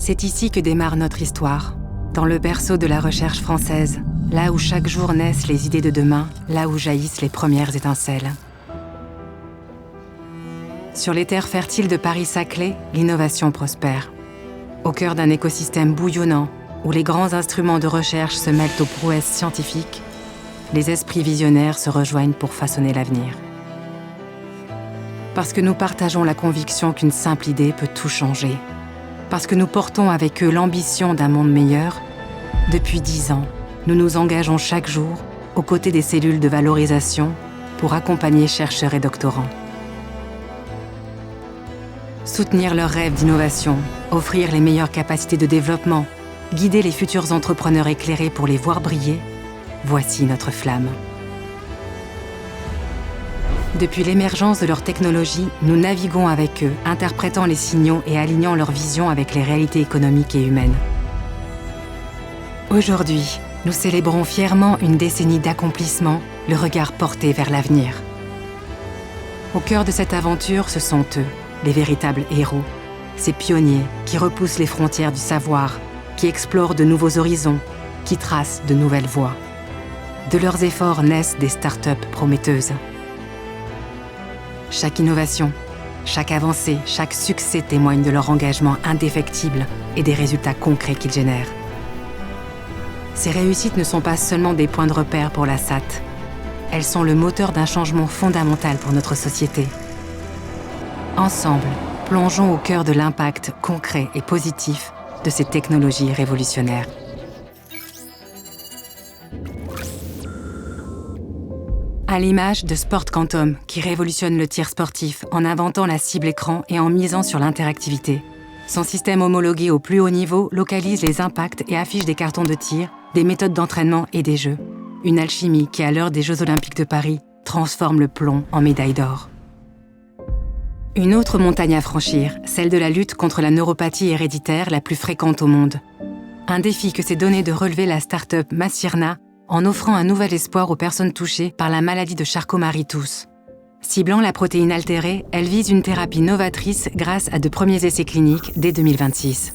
C'est ici que démarre notre histoire, dans le berceau de la recherche française, là où chaque jour naissent les idées de demain, là où jaillissent les premières étincelles. Sur les terres fertiles de Paris-Saclay, l'innovation prospère. Au cœur d'un écosystème bouillonnant, où les grands instruments de recherche se mêlent aux prouesses scientifiques, les esprits visionnaires se rejoignent pour façonner l'avenir. Parce que nous partageons la conviction qu'une simple idée peut tout changer. Parce que nous portons avec eux l'ambition d'un monde meilleur, depuis 10 ans, nous nous engageons chaque jour aux côtés des cellules de valorisation pour accompagner chercheurs et doctorants. Soutenir leurs rêves d'innovation, offrir les meilleures capacités de développement, guider les futurs entrepreneurs éclairés pour les voir briller, voici notre flamme. Depuis l'émergence de leur technologie, nous naviguons avec eux, interprétant les signaux et alignant leur vision avec les réalités économiques et humaines. Aujourd'hui, nous célébrons fièrement une décennie d'accomplissement, le regard porté vers l'avenir. Au cœur de cette aventure, ce sont eux, les véritables héros, ces pionniers qui repoussent les frontières du savoir, qui explorent de nouveaux horizons, qui tracent de nouvelles voies. De leurs efforts naissent des startups prometteuses. Chaque innovation, chaque avancée, chaque succès témoigne de leur engagement indéfectible et des résultats concrets qu'ils génèrent. Ces réussites ne sont pas seulement des points de repère pour la SAT. Elles sont le moteur d'un changement fondamental pour notre société. Ensemble, plongeons au cœur de l'impact concret et positif de ces technologies révolutionnaires. À l'image de Sport Quantum, qui révolutionne le tir sportif en inventant la cible écran et en misant sur l'interactivité. Son système homologué au plus haut niveau localise les impacts et affiche des cartons de tir, des méthodes d'entraînement et des jeux. Une alchimie qui, à l'heure des Jeux Olympiques de Paris, transforme le plomb en médaille d'or. Une autre montagne à franchir, celle de la lutte contre la neuropathie héréditaire la plus fréquente au monde. Un défi que s'est donné de relever la start-up Massirna en offrant un nouvel espoir aux personnes touchées par la maladie de Charcot-Marie-Tooth. Ciblant la protéine altérée, elle vise une thérapie novatrice grâce à de premiers essais cliniques dès 2026.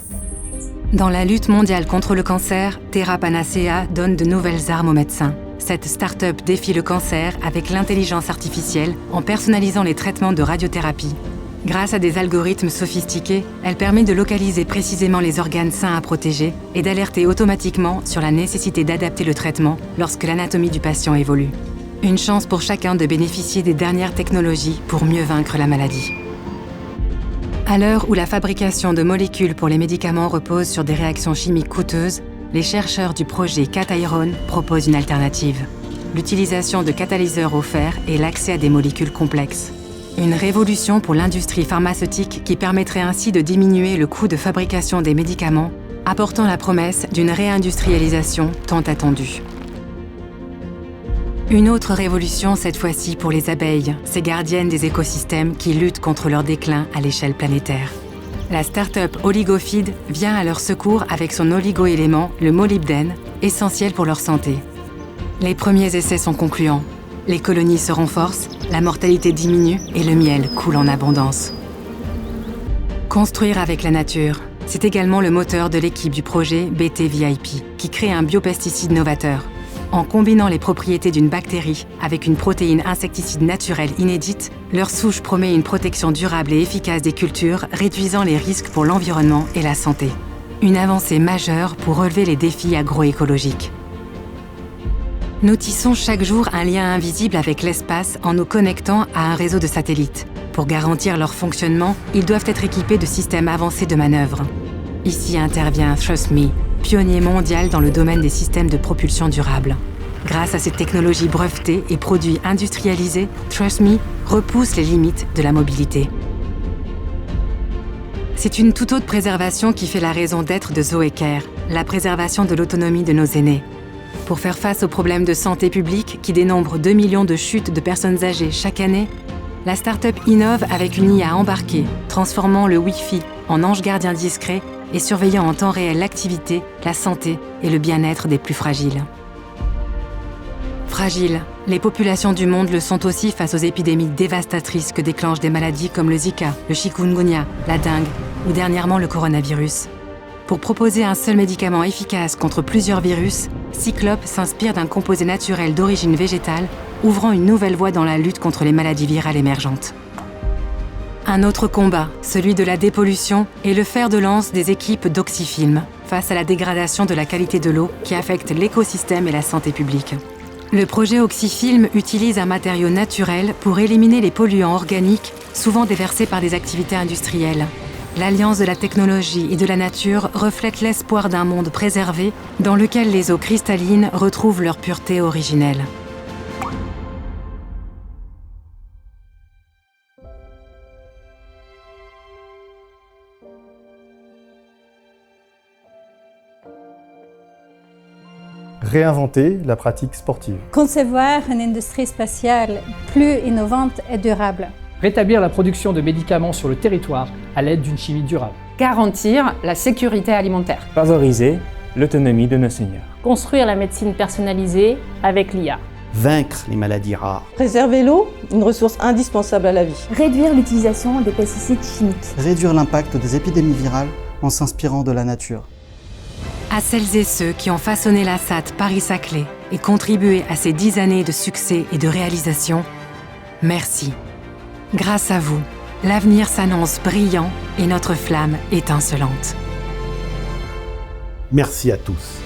Dans la lutte mondiale contre le cancer, TheraPanacea donne de nouvelles armes aux médecins. Cette start-up défie le cancer avec l'intelligence artificielle en personnalisant les traitements de radiothérapie. Grâce à des algorithmes sophistiqués, elle permet de localiser précisément les organes sains à protéger et d'alerter automatiquement sur la nécessité d'adapter le traitement lorsque l'anatomie du patient évolue. Une chance pour chacun de bénéficier des dernières technologies pour mieux vaincre la maladie. À l'heure où la fabrication de molécules pour les médicaments repose sur des réactions chimiques coûteuses, les chercheurs du projet Catairon proposent une alternative. L'utilisation de catalyseurs au fer et l'accès à des molécules complexes. Une révolution pour l'industrie pharmaceutique qui permettrait ainsi de diminuer le coût de fabrication des médicaments, apportant la promesse d'une réindustrialisation tant attendue. Une autre révolution cette fois-ci pour les abeilles, ces gardiennes des écosystèmes qui luttent contre leur déclin à l'échelle planétaire. La start-up OligoFeed vient à leur secours avec son oligo-élément, le molybdène, essentiel pour leur santé. Les premiers essais sont concluants. Les colonies se renforcent, la mortalité diminue et le miel coule en abondance. Construire avec la nature, c'est également le moteur de l'équipe du projet BT-VIP, qui crée un biopesticide novateur. En combinant les propriétés d'une bactérie avec une protéine insecticide naturelle inédite, leur souche promet une protection durable et efficace des cultures, réduisant les risques pour l'environnement et la santé. Une avancée majeure pour relever les défis agroécologiques. Nous tissons chaque jour un lien invisible avec l'espace en nous connectant à un réseau de satellites. Pour garantir leur fonctionnement, ils doivent être équipés de systèmes avancés de manœuvre. Ici intervient TrustMe, pionnier mondial dans le domaine des systèmes de propulsion durable. Grâce à ces technologies brevetées et produits industrialisés, TrustMe repousse les limites de la mobilité. C'est une toute autre préservation qui fait la raison d'être de ZoeCare, la préservation de l'autonomie de nos aînés. Pour faire face aux problèmes de santé publique qui dénombrent 2 millions de chutes de personnes âgées chaque année, la start-up innove avec une IA embarquée, transformant le Wi-Fi en ange gardien discret et surveillant en temps réel l'activité, la santé et le bien-être des plus fragiles. Fragiles, les populations du monde le sont aussi face aux épidémies dévastatrices que déclenchent des maladies comme le Zika, le chikungunya, la dengue ou dernièrement le coronavirus. Pour proposer un seul médicament efficace contre plusieurs virus, Cyclope s'inspire d'un composé naturel d'origine végétale, ouvrant une nouvelle voie dans la lutte contre les maladies virales émergentes. Un autre combat, celui de la dépollution, est le fer de lance des équipes d'Oxyfilm, face à la dégradation de la qualité de l'eau qui affecte l'écosystème et la santé publique. Le projet Oxyfilm utilise un matériau naturel pour éliminer les polluants organiques, souvent déversés par des activités industrielles. L'alliance de la technologie et de la nature reflète l'espoir d'un monde préservé dans lequel les eaux cristallines retrouvent leur pureté originelle. Réinventer la pratique sportive. Concevoir une industrie spatiale plus innovante et durable. Rétablir la production de médicaments sur le territoire à l'aide d'une chimie durable. Garantir la sécurité alimentaire. Favoriser l'autonomie de nos seniors. Construire la médecine personnalisée avec l'IA. Vaincre les maladies rares. Préserver l'eau, une ressource indispensable à la vie. Réduire l'utilisation des pesticides chimiques. Réduire l'impact des épidémies virales en s'inspirant de la nature. À celles et ceux qui ont façonné la SAT Paris-Saclay et contribué à ces 10 années de succès et de réalisation, merci. Grâce à vous, l'avenir s'annonce brillant et notre flamme étincelante. Merci à tous.